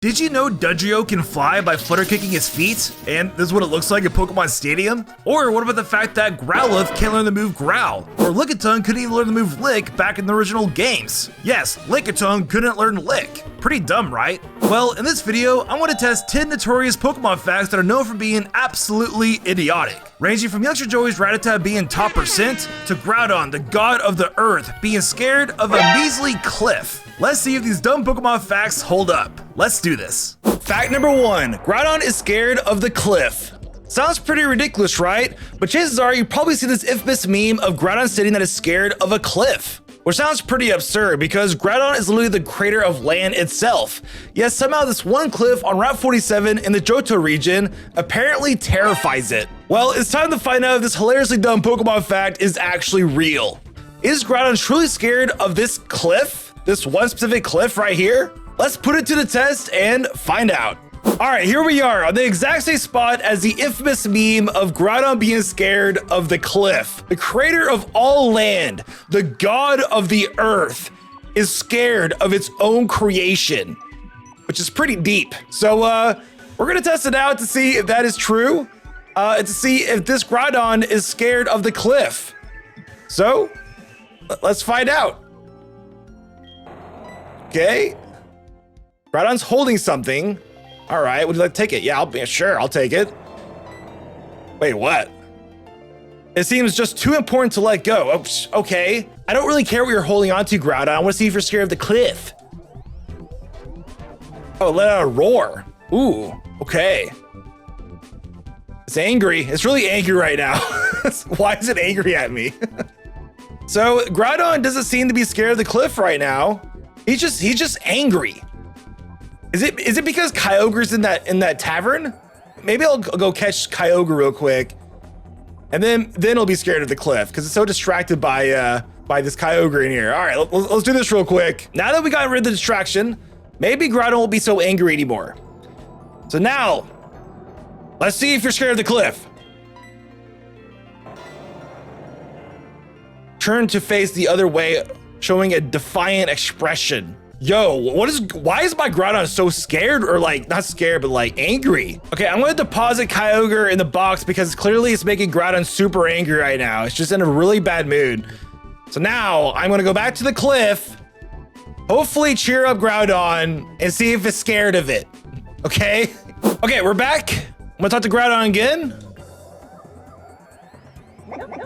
Did you know Dodrio can fly by flutter kicking his feet? And this is what it looks like at Pokemon Stadium? Or what about the fact that Growlithe can't learn the move Growl? Or Lickitung couldn't even learn the move Lick back in the original games? Yes, Lickitung couldn't learn Lick. Pretty dumb, right? Well, in this video, I want to test 10 notorious Pokemon facts that are known for being absolutely idiotic. Ranging from Youngster Joey's Rattata being top percent, to Groudon, the god of the earth, being scared of a measly cliff. Let's see if these dumb Pokemon facts hold up. Let's do this. Fact number 1, Groudon is scared of the cliff. Sounds pretty ridiculous, right? But chances are you've probably seen this infamous meme of Groudon stating that is scared of a cliff. Which sounds pretty absurd because Groudon is literally the creator of land itself. Yet somehow this one cliff on Route 47 in the Johto region apparently terrifies it. Well, it's time to find out if this hilariously dumb Pokemon fact is actually real. Is Groudon truly scared of this cliff? This one specific cliff right here? Let's put it to the test and find out. All right, here we are on the exact same spot as the infamous meme of Groudon being scared of the cliff. The creator of all land, the god of the earth, is scared of its own creation, which is pretty deep. So we're gonna test it out to see if that is true, and to see if this Groudon is scared of the cliff. So let's find out. Okay, Groudon's holding something. All right, would you like to take it? Yeah, I'll take it. Wait, what? It seems just too important to let go. Oops, okay. I don't really care what you're holding onto, Groudon. I want to see if you're scared of the cliff. Oh, let out a roar. Ooh, okay. It's angry. It's really angry right now. Why is it angry at me? So Groudon doesn't seem to be scared of the cliff right now. He's just angry. Is it because Kyogre's in that tavern? Maybe I'll go catch Kyogre real quick, and then he'll be scared of the cliff because it's so distracted by this Kyogre in here. All right, let's do this real quick. Now that we got rid of the distraction, maybe Groudon won't be so angry anymore. So now, let's see if you're scared of the cliff. Turn to face the other way, showing a defiant expression. Yo, why is my Groudon so scared, or like, not scared, but like angry? Okay, I'm gonna deposit Kyogre in the box because clearly it's making Groudon super angry right now. It's just in a really bad mood. So now I'm gonna go back to the cliff, hopefully cheer up Groudon and see if it's scared of it, okay? Okay, we're back. I'm gonna talk to Groudon again.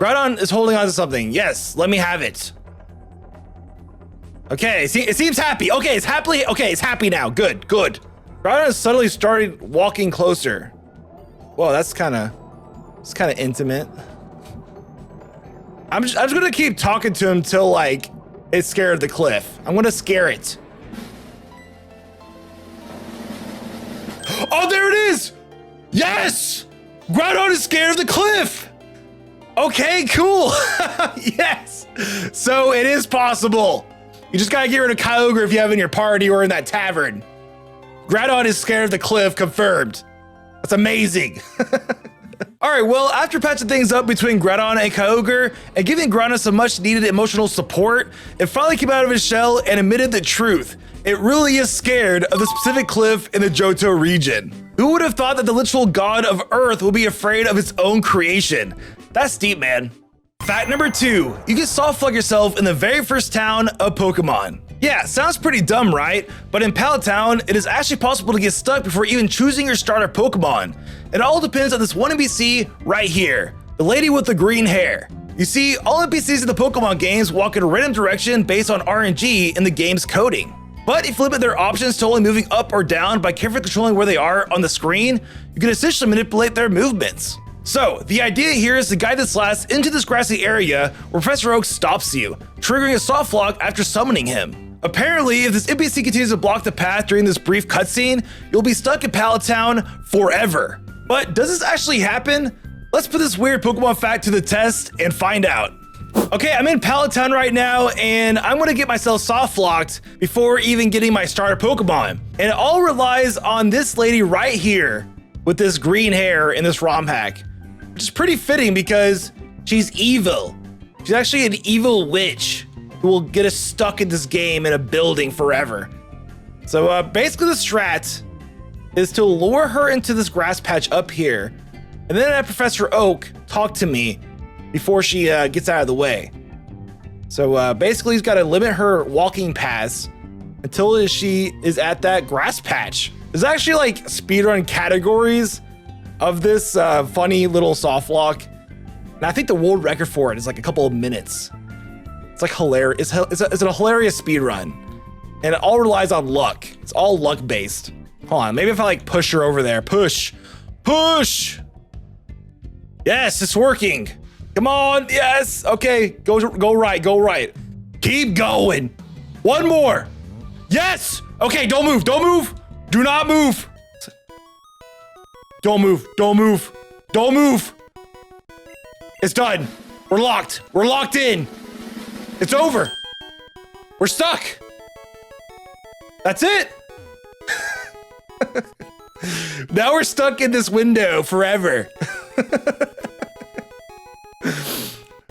Groudon is holding on to something. Yes, let me have it. Okay, it seems happy. Okay, it's happy now. Good. Groudon has suddenly started walking closer. Whoa, it's kind of intimate. I'm just gonna keep talking to him till like it's scared of the cliff. I'm gonna scare it. Oh, there it is! Yes! Groudon is scared of the cliff! Okay, cool. Yes. So it is possible. You just gotta get rid of Kyogre if you have in your party or in that tavern. Groudon is scared of the cliff, confirmed. That's amazing. All right, well, after patching things up between Groudon and Kyogre and giving Groudon some much needed emotional support, it finally came out of his shell and admitted the truth. It really is scared of the specific cliff in the Johto region. Who would have thought that the literal god of Earth would be afraid of its own creation? That's deep, man. Fact number 2, you can Softlock yourself in the very first town of Pokemon. Yeah, sounds pretty dumb, right? But in Pallet Town, it is actually possible to get stuck before even choosing your starter Pokemon. It all depends on this one NPC right here, the lady with the green hair. You see, all NPCs in the Pokemon games walk in a random direction based on RNG in the game's coding. But if you limit their options to only moving up or down by carefully controlling where they are on the screen, you can essentially manipulate their movements. So, the idea here is to guide this last into this grassy area where Professor Oak stops you, triggering a Softlock after summoning him. Apparently, if this NPC continues to block the path during this brief cutscene, you'll be stuck in Pallet Town forever. But does this actually happen? Let's put this weird Pokemon fact to the test and find out. Okay, I'm in Pallet Town right now, and I'm gonna get myself Softlocked before even getting my starter Pokemon. And it all relies on this lady right here with this green hair in this ROM hack. Which is pretty fitting because she's evil. She's actually an evil witch who will get us stuck in this game in a building forever. So basically the strat is to lure her into this grass patch up here, and then have Professor Oak talk to me before she gets out of the way. So basically, he's got to limit her walking paths until she is at that grass patch. There's actually like speedrun categories of this funny little Softlock, and I think the world record for it is like a couple of minutes. It's like hilarious. It's a hilarious speedrun, and it all relies on luck. It's all luck based. Hold on, maybe if I like push her over there, push. Yes, it's working. Come on, yes. Okay, go right. Keep going. One more. Yes. Okay, don't move. Do not move. Don't move. It's done. We're locked. We're locked in. It's over. We're stuck. That's it. Now we're stuck in this window forever.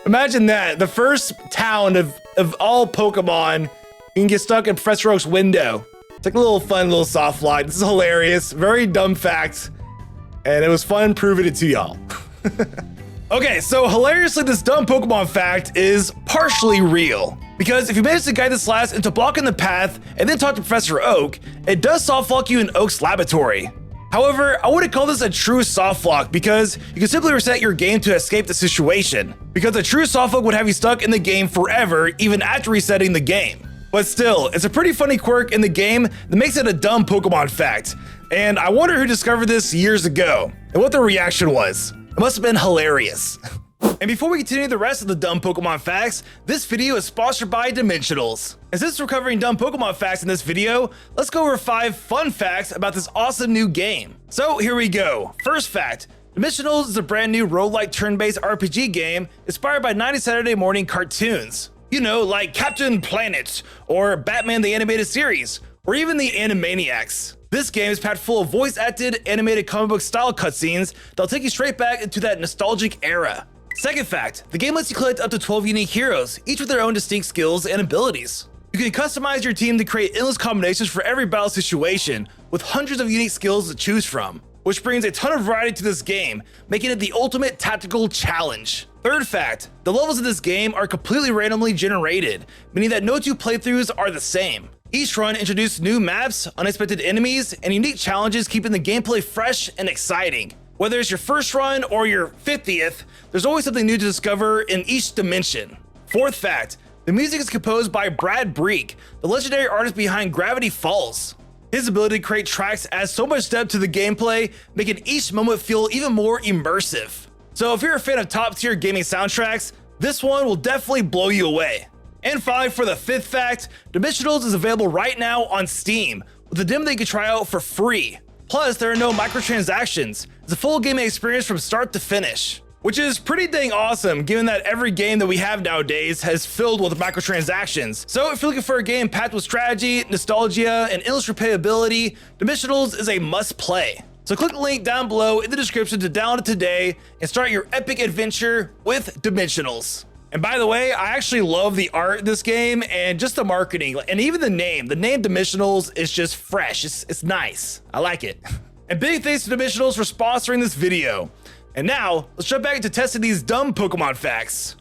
Imagine that. The first town of all Pokemon, you can get stuck in Professor Oak's window. It's like a little fun little Softlock. This is hilarious. Very dumb fact. And it was fun proving it to y'all. Okay, so hilariously, this dumb Pokemon fact is partially real. Because if you manage to guide this last into blocking the path and then talk to Professor Oak, it does softlock you in Oak's laboratory. However, I wouldn't call this a true softlock because you can simply reset your game to escape the situation. Because a true softlock would have you stuck in the game forever, even after resetting the game. But still, it's a pretty funny quirk in the game that makes it a dumb Pokemon fact. And I wonder who discovered this years ago and what their reaction was. It must have been hilarious. And before we continue the rest of the dumb Pokemon facts, this video is sponsored by Dimensionals. And since we're covering dumb Pokemon facts in this video, let's go over 5 fun facts about this awesome new game. So here we go. First fact, Dimensionals is a brand new roguelike turn-based RPG game inspired by 90s Saturday morning cartoons. You know, like Captain Planet, or Batman the Animated Series, or even the Animaniacs. This game is packed full of voice-acted, animated comic book style cutscenes that'll take you straight back into that nostalgic era. Second fact, the game lets you collect up to 12 unique heroes, each with their own distinct skills and abilities. You can customize your team to create endless combinations for every battle situation, with hundreds of unique skills to choose from, which brings a ton of variety to this game, making it the ultimate tactical challenge. Third fact, the levels of this game are completely randomly generated, meaning that no 2 playthroughs are the same. Each run introduced new maps, unexpected enemies, and unique challenges, keeping the gameplay fresh and exciting. Whether it's your first run or your 50th, there's always something new to discover in each dimension. Fourth fact, the music is composed by Brad Breek, the legendary artist behind Gravity Falls. His ability to create tracks adds so much depth to the gameplay, making each moment feel even more immersive. So if you're a fan of top-tier gaming soundtracks, this one will definitely blow you away. And finally, for the 5th fact, Dimensionals is available right now on Steam, with a demo that you can try out for free. Plus, there are no microtransactions. It's a full gaming experience from start to finish, which is pretty dang awesome given that every game that we have nowadays has filled with microtransactions. So if you're looking for a game packed with strategy, nostalgia, and endless replayability, Dimensionals is a must play. So click the link down below in the description to download it today and start your epic adventure with Dimensionals. And by the way, I actually love the art in this game and just the marketing and even the name. The name Dimensionals is just fresh. It's nice. I like it. And big thanks to Dimensionals for sponsoring this video. And now, let's jump back into testing these dumb Pokemon facts.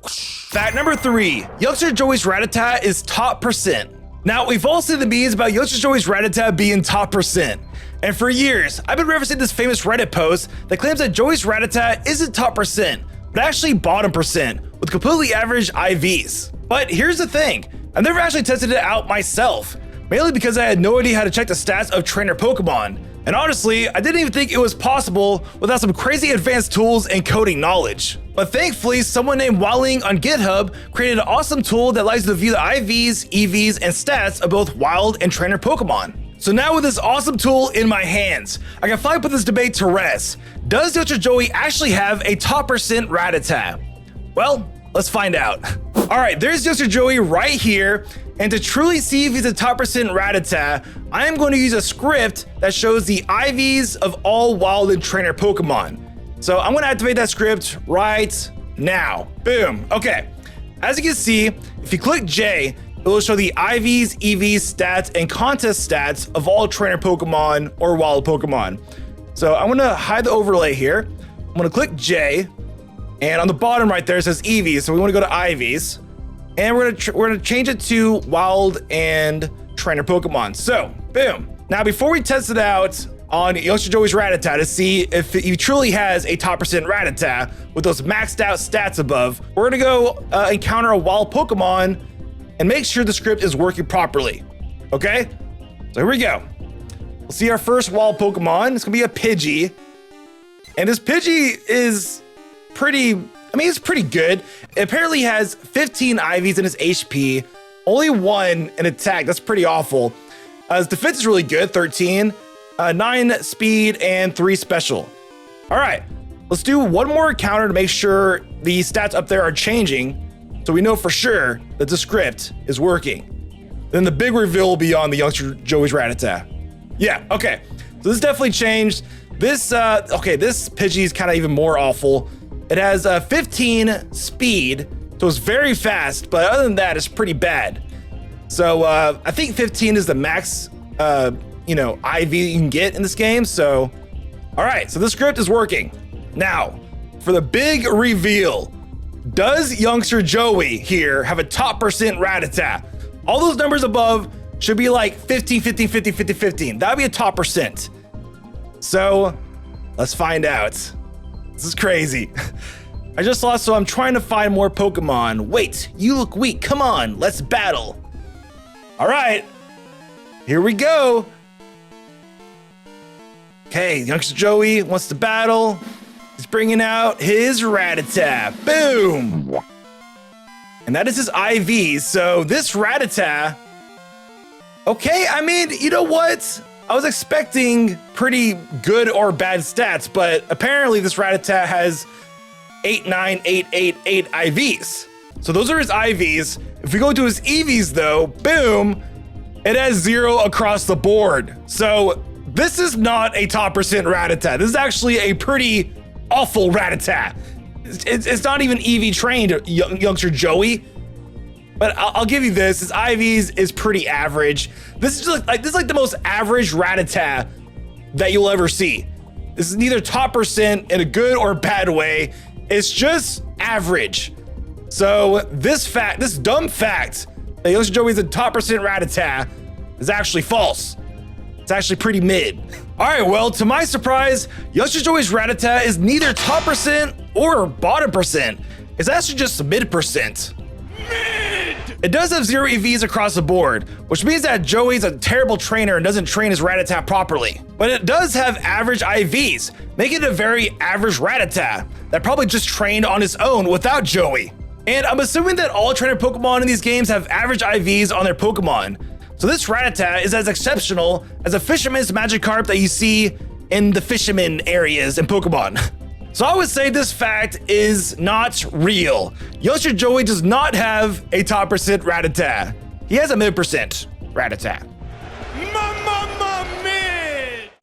Fact number 3, Youngster Joey's Rattata is top percent. Now, we've all seen the memes about Youngster Joey's Rattata being top percent. And for years, I've been referencing this famous Reddit post that claims that Joey's Rattata isn't top percent, but actually bottom percent, with completely average IVs. But here's the thing, I've never actually tested it out myself, mainly because I had no idea how to check the stats of trainer Pokemon. And honestly, I didn't even think it was possible without some crazy advanced tools and coding knowledge. But thankfully, someone named Wildling on GitHub created an awesome tool that allows you to view the IVs, EVs, and stats of both wild and trainer Pokemon. So now with this awesome tool in my hands, I can finally put this debate to rest. Does Youngster Joey actually have a top percent Rattata? Well, let's find out. All right, there's Youngster Joey right here. And to truly see if he's a top percent Rattata, I am going to use a script that shows the IVs of all wild and trainer Pokemon. So I'm going to activate that script right now. Boom. Okay. As you can see, if you click J, it will show the IVs, EVs, stats, and contest stats of all trainer Pokemon or wild Pokemon. So I'm gonna hide the overlay here. I'm gonna click J, and on the bottom right there it says EVs, so we wanna go to IVs, and we're gonna change it to wild and trainer Pokemon. So, boom. Now, before we test it out on Youngster Joey's Rattata to see if he truly has a top percent Rattata with those maxed out stats above, we're gonna go encounter a wild Pokemon and make sure the script is working properly, okay? So here we go. We'll see our first wild Pokemon. It's gonna be a Pidgey. And this Pidgey is it's pretty good. It apparently has 15 IVs in his HP, only 1 in attack. That's pretty awful. His defense is really good, 13, 9 speed, and 3 special. All right, let's do one more encounter to make sure the stats up there are changing, so we know for sure that the script is working. Then the big reveal will be on the Youngster Joey's Rattata. Yeah, okay, so this definitely changed. This Pidgey is kind of even more awful. It has 15 speed, so it's very fast, but other than that, it's pretty bad. So I think 15 is the max, IV you can get in this game. So, all right, so the script is working. Now, for the big reveal, does Youngster Joey here have a top percent Rattata? All those numbers above should be like 15, 15, 15, 15, 15. That would be a top percent. So let's find out. This is crazy. I just lost, so I'm trying to find more Pokemon. Wait, you look weak. Come on, let's battle. All right, here we go. Okay, Youngster Joey wants to battle. He's bringing out his Rattata. Boom. And that is his IV. So this Rattata, okay, I mean, you know what? I was expecting pretty good or bad stats, but apparently this Rattata has 8, 9, 8, 8, 8 IVs. So those are his IVs. If we go to his EVs though, boom, it has 0 across the board. So this is not a top percent Rattata. This is actually a pretty awful Rattata. It's not even EV trained, Youngster Joey. But I'll give you this, his IVs is pretty average. This is like the most average Rattata that you'll ever see. This is neither top percent in a good or bad way. It's just average. So this dumb fact that Youngster Joey is a top percent Rattata is actually false. It's actually pretty mid. All right, well, to my surprise, Youngster Joey's Rattata is neither top percent or bottom percent. It's actually just mid percent. It does have 0 EVs across the board, which means that Joey's a terrible trainer and doesn't train his Rattata properly. But it does have average IVs, making it a very average Rattata that probably just trained on his own without Joey. And I'm assuming that all trainer Pokemon in these games have average IVs on their Pokemon. So this Rattata is as exceptional as a Fisherman's Magikarp that you see in the Fisherman areas in Pokemon. So I would say this fact is not real. Youngster Joey does not have a top percent Rattata. He has a mid percent Rattata.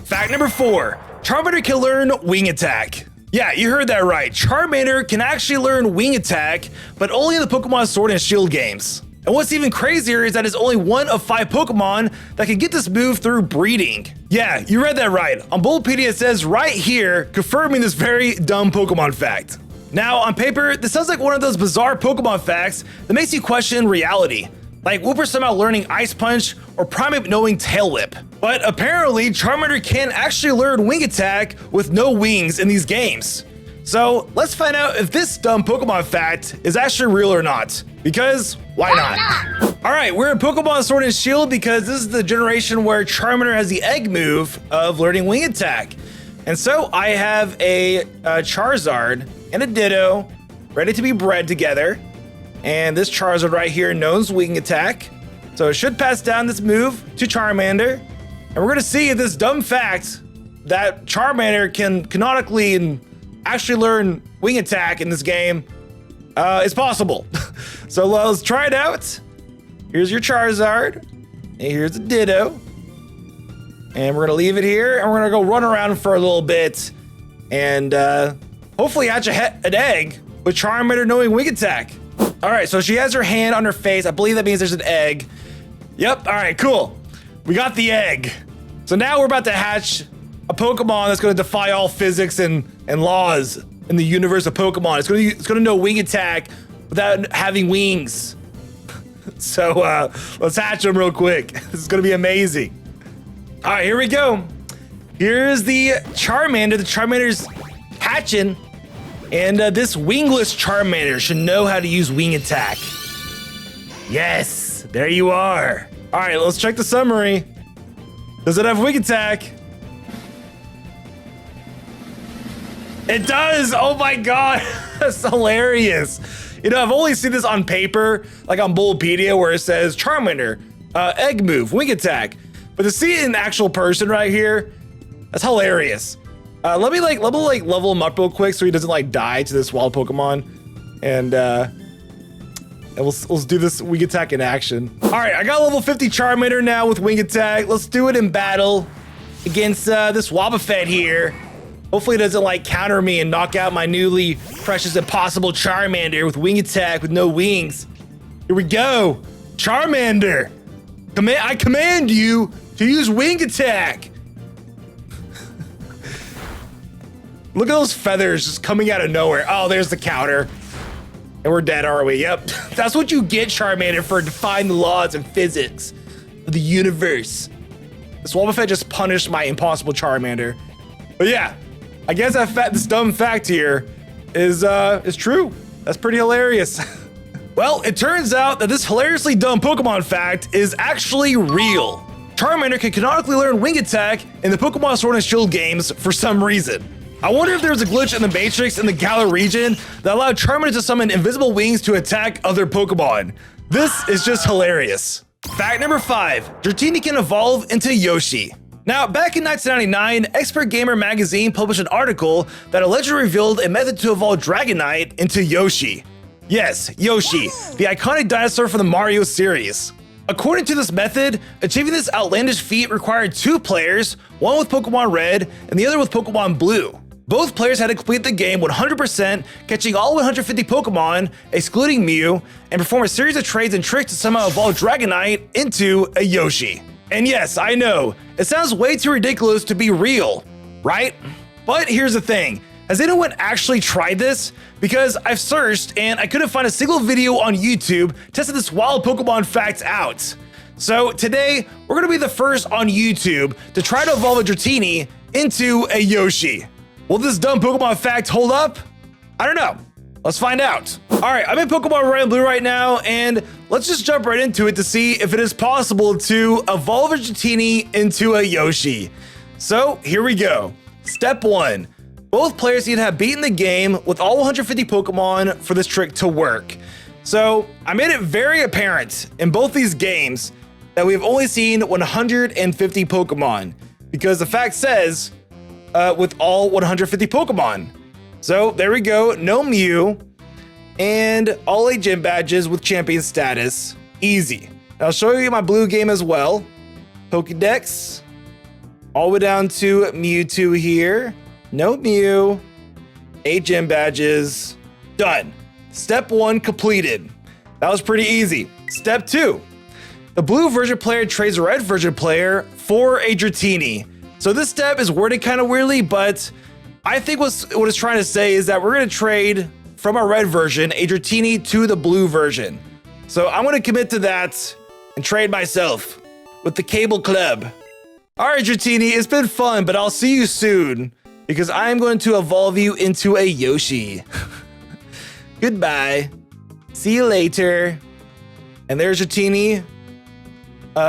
Fact number 4, Charmander can learn Wing Attack. Yeah, you heard that right. Charmander can actually learn Wing Attack, but only in the Pokemon Sword and Shield games. And what's even crazier is that it's only 1 of 5 Pokemon that can get this move through breeding. Yeah, you read that right. On Bulbapedia it says right here, confirming this very dumb Pokemon fact. Now, on paper, this sounds like one of those bizarre Pokemon facts that makes you question reality. Like Wooper somehow learning Ice Punch or Primeape knowing Tail Whip. But apparently, Charmander can actually learn Wing Attack with no wings in these games. So let's find out if this dumb Pokemon fact is actually real or not. Because why not? All right, we're in Pokemon Sword and Shield because this is the generation where Charmander has the egg move of learning Wing Attack. And so I have a Charizard and a Ditto ready to be bred together. And this Charizard right here knows Wing Attack. So it should pass down this move to Charmander. And we're gonna see if this dumb fact that Charmander can canonically and actually learn Wing Attack in this game is possible. So let's try it out. Here's your Charizard, and here's a Ditto. And we're gonna leave it here, and we're gonna go run around for a little bit, and hopefully hatch an egg with Charmander knowing Wing Attack. All right, so she has her hand on her face. I believe that means there's an egg. Yep, all right, cool. We got the egg. So now we're about to hatch a Pokemon that's going to defy all physics and laws in the universe of Pokemon. It's going to know wing attack without having wings. So let's hatch them real quick. This is going to be amazing. All right, here we go. Here's the Charmander. The Charmander's hatching. And this wingless Charmander should know how to use wing attack. Yes, there you are. All right, let's check the summary. Does it have wing attack? It does. Oh my God, that's hilarious. You know, I've only seen this on paper, like on Bulbapedia, where it says Charmander, egg move, wing attack. But to see it in actual person right here, that's hilarious. Let me level him up real quick so he doesn't like die to this wild Pokemon, and we'll do this wing attack in action. All right, I got level 50 Charmander now with wing attack. Let's do it in battle against this Wobbuffet here. Hopefully it doesn't like counter me and knock out my newly precious impossible Charmander with wing attack with no wings. Here we go. Charmander, I command you to use wing attack. Look at those feathers just coming out of nowhere. Oh, there's the counter. And we're dead, are we? Yep. That's what you get, Charmander, for defying the laws and physics of the universe. This Wobbuffet just punished my impossible Charmander. But yeah, I guess this dumb fact here is true. That's pretty hilarious. Well, it turns out that this hilariously dumb Pokemon fact is actually real. Charmander can canonically learn wing attack in the Pokemon Sword and Shield games for some reason. I wonder if there was a glitch in the Matrix in the Galar region that allowed Charmander to summon invisible wings to attack other Pokemon. This is just hilarious. Fact number 5, Dratini can evolve into Yoshi. Now, back in 1999, Expert Gamer magazine published an article that allegedly revealed a method to evolve Dragonite into Yoshi. Yes, Yoshi, the iconic dinosaur from the Mario series. According to this method, achieving this outlandish feat required 2 players, one with Pokemon Red and the other with Pokemon Blue. Both players had to complete the game 100%, catching all 150 Pokemon, excluding Mew, and perform a series of trades and tricks to somehow evolve Dragonite into a Yoshi. And yes, I know, it sounds way too ridiculous to be real, right? But here's the thing, has anyone actually tried this? Because I've searched and I couldn't find a single video on YouTube testing this wild Pokemon fact out. So today, we're gonna be the first on YouTube to try to evolve a Dratini into a Yoshi. Will this dumb Pokemon fact hold up? I don't know. Let's find out. All right, I'm in Pokemon Red and Blue right now, and let's just jump right into it to see if it is possible to evolve a Dratini into a Yoshi. So here we go. Step 1. Both players need to have beaten the game with all 150 Pokemon for this trick to work. So I made it very apparent in both these games that we've only seen 150 Pokemon, because the fact says with all 150 Pokemon. So there we go, no Mew, and all 8 gym badges with champion status. Easy. I'll show you my blue game as well. Pokedex, all the way down to Mewtwo here. No Mew, 8 gym badges, done. Step 1 completed. That was pretty easy. Step 2, the blue version player trades the red version player for a Dratini. So this step is worded kind of weirdly, but I think what it's trying to say is that we're going to trade from our red version a Dratini to the blue version. So I'm going to commit to that and trade myself with the Cable Club. All right, Dratini, it's been fun, but I'll see you soon because I am going to evolve you into a Yoshi. Goodbye. See you later. And there's Dratini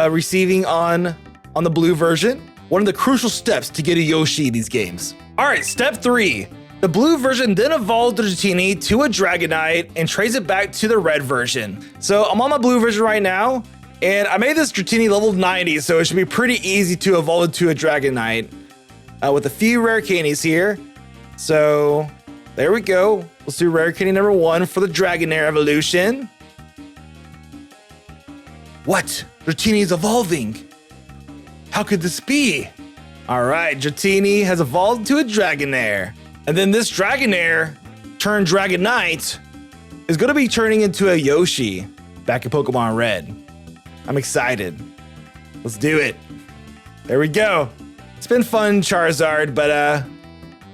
receiving on the blue version. One of the crucial steps to get a Yoshi in these games. All right, step 3. The blue version then evolves the Dratini to a Dragonite and trades it back to the red version. So I'm on my blue version right now, and I made this Dratini level 90, so it should be pretty easy to evolve into a Dragonite with a few rare candies here. So there we go. Let's do rare candy number 1 for the Dragonair evolution. What? Dratini is evolving. How could this be? All right, Dratini has evolved to a Dragonair. And then this Dragonair turned Dragonite is going to be turning into a Yoshi back in Pokemon Red. I'm excited. Let's do it. There we go. It's been fun, Charizard, but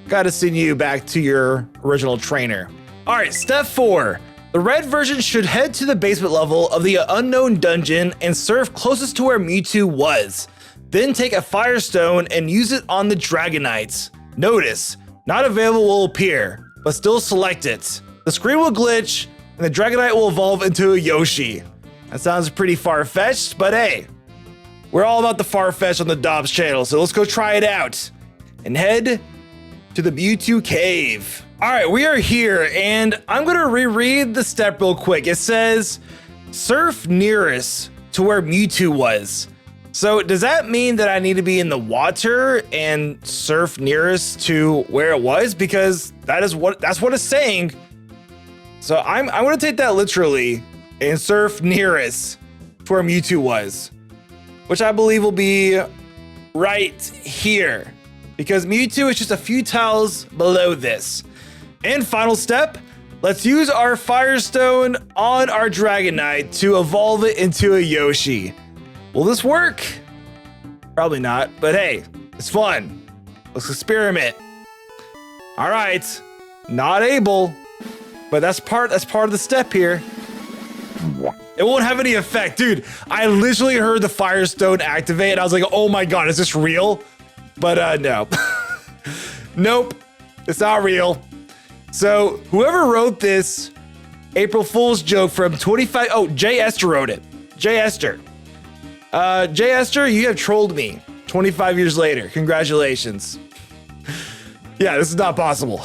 gotta send you back to your original trainer. All right, step 4. The red version should head to the basement level of the unknown dungeon and surf closest to where Mewtwo was. Then take a Firestone and use it on the Dragonites. Notice, not available will appear, but still select it. The screen will glitch and the Dragonite will evolve into a Yoshi. That sounds pretty far-fetched, but hey, we're all about the far-fetched on the Dobbs channel, so let's go try it out and head to the Mewtwo cave. All right, we are here, and I'm gonna reread the step real quick. It says, surf nearest to where Mewtwo was. So does that mean that I need to be in the water and surf nearest to where it was? Because that's what it's saying. So I'm gonna take that literally and surf nearest to where Mewtwo was, which I believe will be right here, because Mewtwo is just a few tiles below this. And final step, let's use our Firestone on our Dragonite to evolve it into a Yoshi. Will this work? Probably not, but hey, it's fun. Let's experiment. All right, not able, but that's part of the step here. It won't have any effect, dude. I literally heard the Firestone activate and I was like, oh my God, is this real? But no, nope, it's not real. So whoever wrote this April Fool's joke from 25, oh, Jay Esther wrote it. Jay Esther. Jay Esther, you have trolled me 25 years later. Congratulations. Yeah, this is not possible.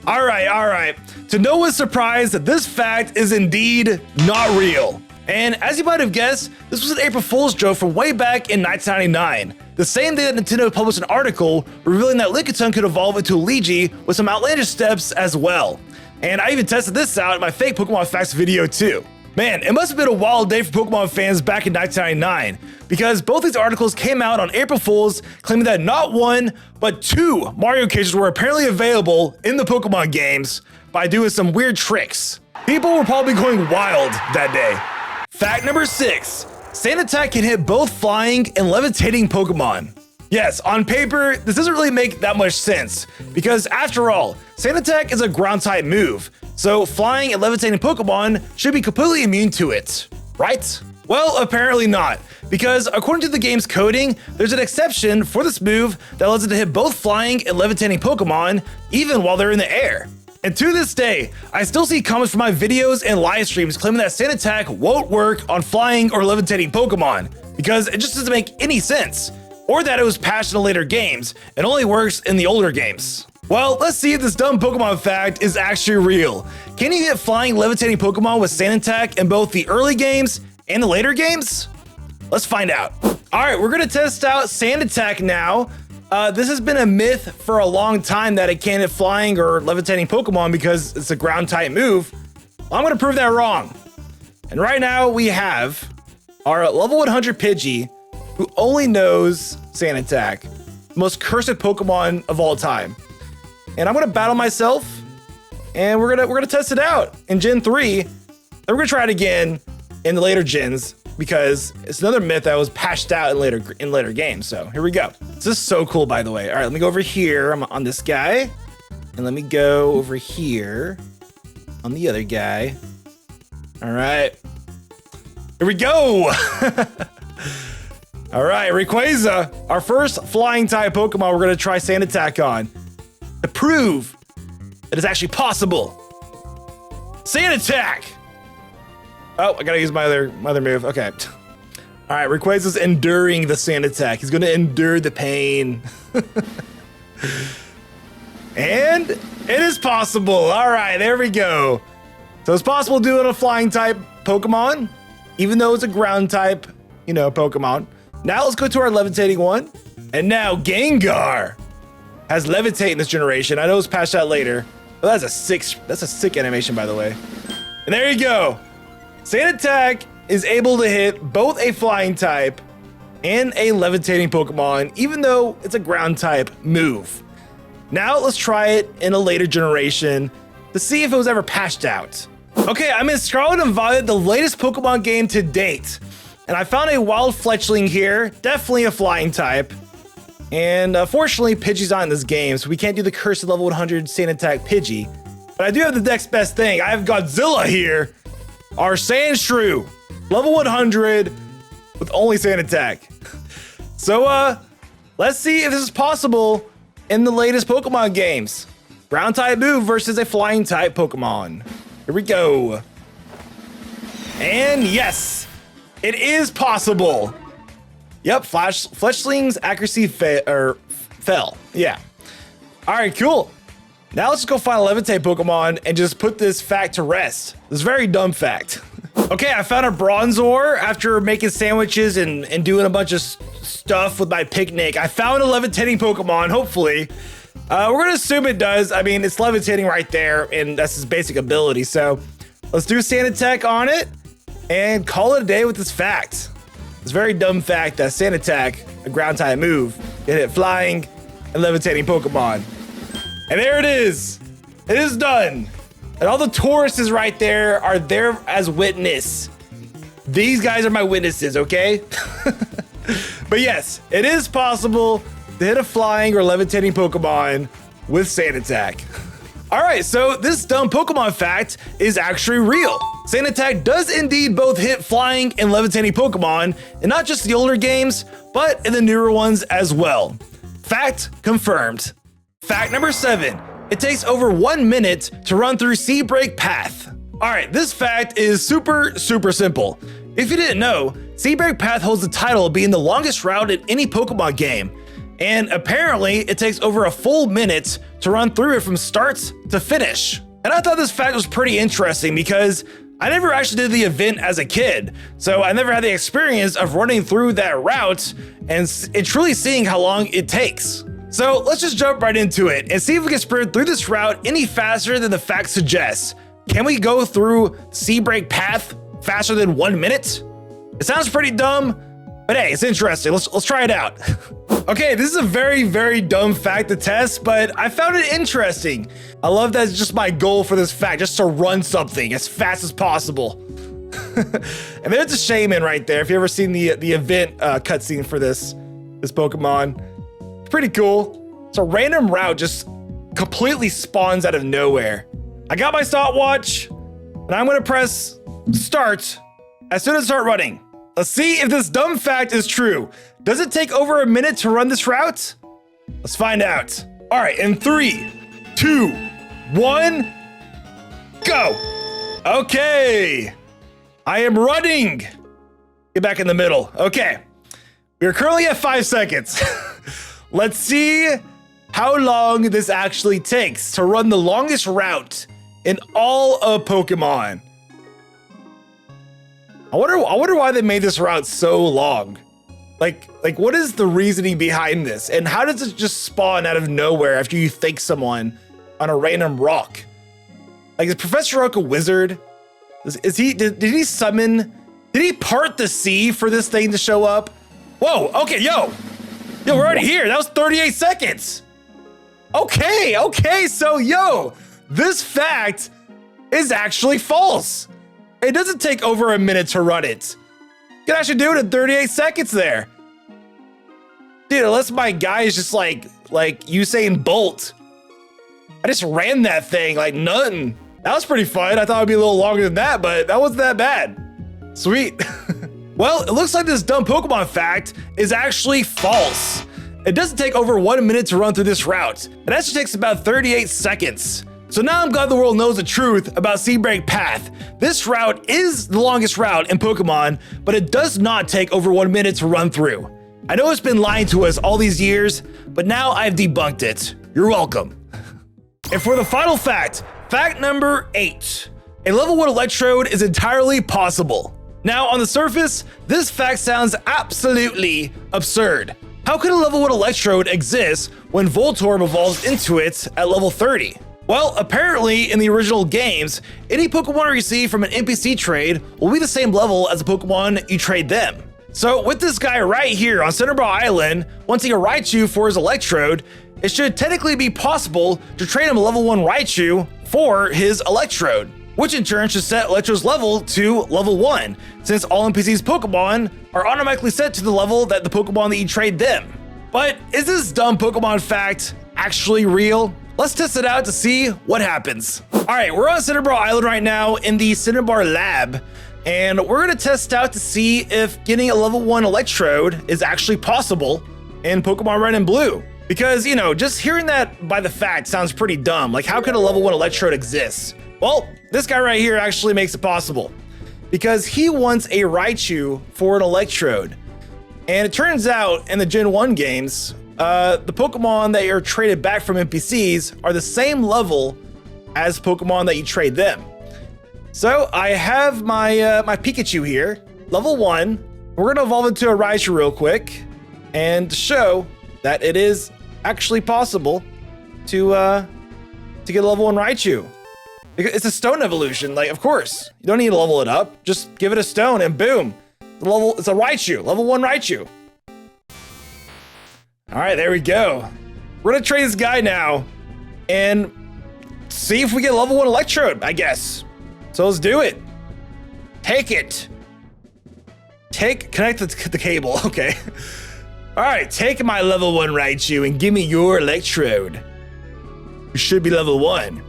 All right. To Noah's surprise, this fact is indeed not real. And as you might have guessed, this was an April Fool's joke from way back in 1999. The same day that Nintendo published an article revealing that Lickitung could evolve into a Luigi with some outlandish steps as well. And I even tested this out in my fake Pokemon Facts video too. Man, it must have been a wild day for Pokemon fans back in 1999, because both these articles came out on April Fools claiming that not one, but 2 Mario cages were apparently available in the Pokemon games by doing some weird tricks. People were probably going wild that day. Fact number 6, Sand Attack can hit both flying and levitating Pokemon. Yes, on paper, this doesn't really make that much sense, because after all, Sand Attack is a ground type move, so flying and levitating Pokemon should be completely immune to it, right? Well, apparently not, because according to the game's coding, there's an exception for this move that allows it to hit both flying and levitating Pokemon, even while they're in the air. And to this day, I still see comments from my videos and live streams claiming that Sand Attack won't work on flying or levitating Pokemon, because it just doesn't make any sense, or that it was patched in the later games and only works in the older games. Well, let's see if this dumb Pokemon fact is actually real. Can you hit flying, levitating Pokemon with Sand Attack in both the early games and the later games? Let's find out. All right, we're gonna test out Sand Attack now. This has been a myth for a long time that it can't hit flying or levitating Pokemon because it's a ground type move. Well, I'm gonna prove that wrong. And right now we have our level 100 Pidgey, who only knows Sand Attack, the most cursed Pokemon of all time. And I'm gonna battle myself, and we're gonna test it out in Gen 3. Then we're gonna try it again in the later gens, because it's another myth that was patched out in later games. So here we go. This is so cool, by the way. All right, let me go over here. I'm on this guy, and let me go over here on the other guy. All right, here we go. All right, Rayquaza, our first flying type Pokemon we're gonna try Sand Attack on to prove that it's actually possible. Sand Attack. Oh, I gotta use my other move. Okay. All right, Rayquaza's enduring the Sand Attack. He's gonna endure the pain. And it is possible. All right, there we go. So it's possible doing a flying type Pokemon, even though it's a ground type, Pokemon. Now let's go to our levitating one. And now Gengar has levitate in this generation. I know it's patched out later, but that's a sick animation, by the way. And there you go. Sand Attack is able to hit both a flying type and a levitating Pokemon, even though it's a ground type move. Now let's try it in a later generation to see if it was ever patched out. Okay, I'm in Scarlet and Violet, the latest Pokemon game to date. And I found a wild fletchling here, definitely a flying type. And fortunately, Pidgey's not in this game, so we can't do the cursed level 100 Sand Attack Pidgey. But I do have the next best thing. I have Godzilla here, our Sandshrew, level 100 with only Sand Attack. So let's see if this is possible in the latest Pokemon games. Ground type move versus a flying type Pokemon. Here we go. And yes, it is possible. Yep, Fletchling's accuracy fell. Yeah. All right, cool. Now let's just go find a Levitate Pokemon and just put this fact to rest. This very dumb fact. Okay, I found a Bronzor after making sandwiches and doing a bunch of stuff with my picnic. I found a levitating Pokemon, hopefully. We're gonna assume it does. I mean, it's levitating right there, and that's his basic ability. So let's do Sand Attack on it and call it a day with this fact. This very dumb fact that Sand Attack, a ground type move, can hit flying and levitating Pokemon. And there it is. It is done. And all the Tauruses right there are there as witness. These guys are my witnesses, okay? But yes, it is possible to hit a flying or levitating Pokemon with Sand Attack. All right, so this dumb Pokemon fact is actually real. Sand Attack does indeed both hit flying and levitating Pokemon, and not just the older games, but in the newer ones as well. Fact confirmed. Fact number 7, it takes over 1 minute to run through Sea Break Path. All right, this fact is super simple. If you didn't know, Sea Break Path holds the title of being the longest route in any Pokemon game. And apparently it takes over a full minute to run through it from start to finish. And I thought this fact was pretty interesting because I never actually did the event as a kid. So I never had the experience of running through that route and truly seeing how long it takes. So let's just jump right into it and see if we can sprint through this route any faster than the fact suggests. Can we go through Sea Break Path faster than 1 minute? It sounds pretty dumb, but hey, it's interesting. Let's try it out. Okay, this is a very dumb fact to test, but I found it interesting. I love that it's just my goal for this fact, just to run something as fast as possible. And there's a Shaman right there. If you ever seen the event cutscene for this Pokemon, it's pretty cool. It's a random route, just completely spawns out of nowhere. I got my stopwatch, and I'm gonna press start as soon as I start running. Let's see if this dumb fact is true. Does it take over a minute to run this route? Let's find out. All right, in 3, 2, 1, go. Okay, I am running. Get back in the middle. Okay, we're currently at 5 seconds. Let's see how long this actually takes to run the longest route in all of Pokemon. I wonder why they made this route so long. Like what is the reasoning behind this? And how does it just spawn out of nowhere after you thank someone on a random rock? Like, is Professor Oak a wizard? Did he part the sea for this thing to show up? Whoa, okay, yo, we're already here. That was 38 seconds. Okay, so yo, this fact is actually false. It doesn't take over a minute to run it. You can actually do it in 38 seconds there. Dude, unless my guy is just like Usain Bolt. I just ran that thing like nothing. That was pretty fun. I thought it'd be a little longer than that, but that wasn't that bad. Sweet. Well, it looks like this dumb Pokemon fact is actually false. It doesn't take over 1 minute to run through this route. It actually takes about 38 seconds. So now I'm glad the world knows the truth about Sea Break Path. This route is the longest route in Pokemon, but it does not take over 1 minute to run through. I know it's been lying to us all these years, but now I've debunked it. You're welcome. And for the final fact, fact number 8, a level 1 Electrode is entirely possible. Now on the surface, this fact sounds absolutely absurd. How could a level 1 Electrode exist when Voltorb evolves into it at level 30? Well, apparently in the original games, any Pokemon you receive from an NPC trade will be the same level as the Pokemon you trade them. So with this guy right here on Cinderball Island, wanting a Raichu for his Electrode, it should technically be possible to trade him a level 1 Raichu for his Electrode. which in turn should set Electrode's level to level 1, since all NPC's Pokemon are automatically set to the level that the Pokemon that you trade them. But is this dumb Pokemon fact actually real? Let's test it out to see what happens. All right, we're on Cinnabar Island right now in the Cinnabar Lab, and we're gonna test out to see if getting a level 1 Electrode is actually possible in Pokemon Red and Blue. Because, you know, just hearing that by the fact sounds pretty dumb. Like, how could a level 1 Electrode exist? Well, this guy right here actually makes it possible, because he wants a Raichu for an Electrode. And it turns out in the Gen 1 games, the Pokemon that are traded back from NPCs are the same level as Pokemon that you trade them. So I have my my Pikachu here, level 1. We're gonna evolve into a Raichu real quick and show that it is actually possible to get a level 1 Raichu. It's a stone evolution, like, of course. You don't need to level it up. Just give it a stone and boom. It's a Raichu, level 1 Raichu. All right, there we go. We're gonna trade this guy now and see if we get level 1 Electrode, I guess. So let's do it. Take it. Connect the cable, okay. All right, take my level 1 Raichu and give me your Electrode. You should be level 1.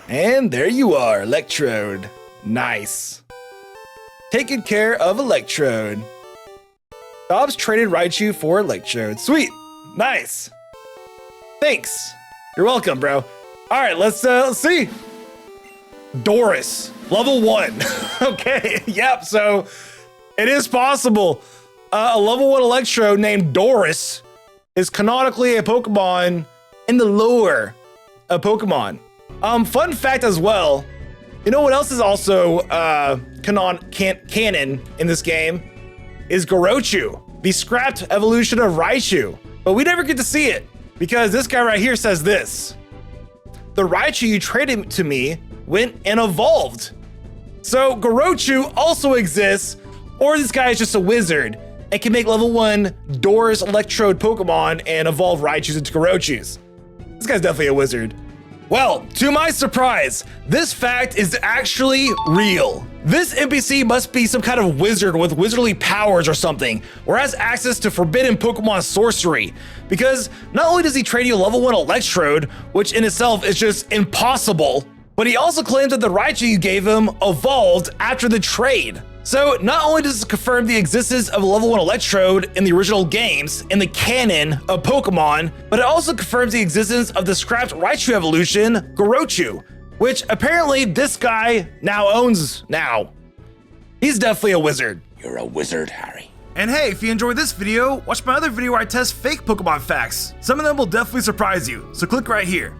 And there you are, Electrode. Nice. Taking care of Electrode. Dobbs traded Raichu for Electrode. Sweet. Nice. Thanks. You're welcome, bro. All right, let's see. Doris, level 1. Okay, yep, so it is possible. A level 1 Electrode named Doris is canonically a Pokemon in the lore of Pokemon. Fun fact as well, you know what else is also canon in this game is Gorochu, the scrapped evolution of Raichu. But we never get to see it because this guy right here says this: the Raichu you traded to me went and evolved. So Gorochu also exists, or this guy is just a wizard and can make level 1 Doris Electrode Pokemon and evolve Raichus into Gorochus. This guy's definitely a wizard. Well, to my surprise, this fact is actually real. This NPC must be some kind of wizard with wizardly powers or something, or has access to forbidden Pokemon sorcery. Because not only does he trade you a level 1 Electrode, which in itself is just impossible, but he also claims that the Raichu you gave him evolved after the trade. So not only does it confirm the existence of a level 1 Electrode in the original games, in the canon of Pokemon, but it also confirms the existence of the scrapped Raichu evolution, Gorochu, which apparently this guy now owns now. He's definitely a wizard. You're a wizard, Harry. And hey, if you enjoyed this video, watch my other video where I test fake Pokemon facts. Some of them will definitely surprise you, so click right here.